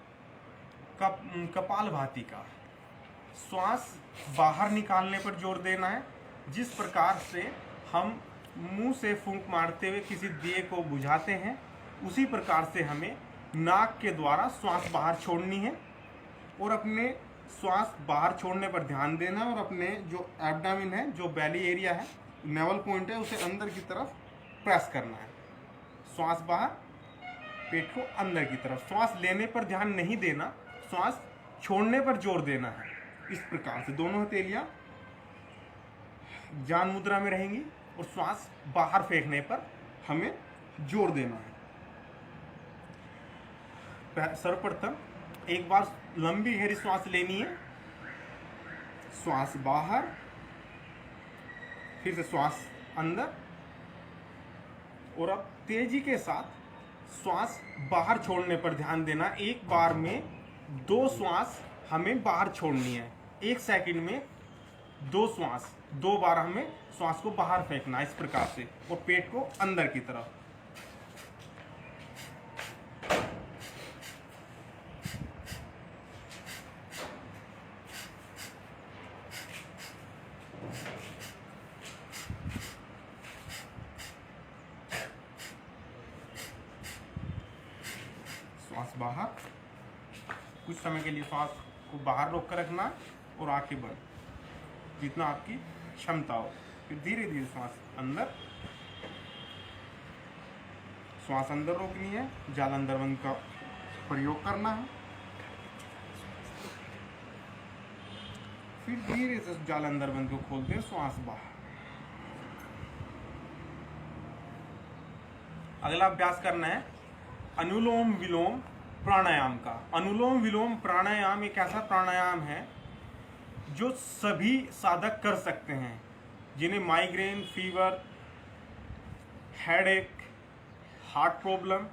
कपालभाति का। श्वास बाहर निकालने पर जोर देना है। जिस प्रकार से हम मुंह से फूंक मारते हुए किसी दिए को बुझाते हैं, उसी प्रकार से हमें नाक के द्वारा श्वास बाहर छोड़नी है, और अपने श्वास बाहर छोड़ने पर ध्यान देना है, और अपने जो एब्डामिन है, जो बेली एरिया है, नेवल पॉइंट है, उसे अंदर की तरफ प्रेस करना है। श्वास बाहर, पेट को अंदर की तरफ। श्वास लेने पर ध्यान नहीं देना, श्वास छोड़ने पर जोर देना है। इस प्रकार से दोनों हथेलियां जान मुद्रा में रहेंगी, और श्वास बाहर फेंकने पर हमें जोर देना है। सर्वप्रथम एक बार लंबी गहरी श्वास लेनी है, श्वास बाहर, फिर से श्वास अंदर, और अब तेजी के साथ श्वास बाहर छोड़ने पर ध्यान देना। एक बार में 2 श्वास हमें बाहर छोड़नी है। 1 सेकंड में 2 श्वास, 2 बार हमें श्वास को बाहर फेंकना इस प्रकार से, और पेट को अंदर की तरफ। श्वास बाहर, कुछ समय के लिए श्वास को बाहर रोक कर रखना और आंखें बंद, जितना आपकी क्षमता हो। फिर धीरे धीरे श्वास अंदर, श्वास अंदर रोकनी है, जाल अंदर बंद का प्रयोग करना है। फिर धीरे से जाल अंदर बंद को खोलते हैं, श्वास बाहर। अगला अभ्यास करना है अनुलोम विलोम प्राणायाम का। अनुलोम विलोम प्राणायाम एक ऐसा प्राणायाम है जो सभी साधक कर सकते हैं, जिन्हें migraine, fever, headache, heart problem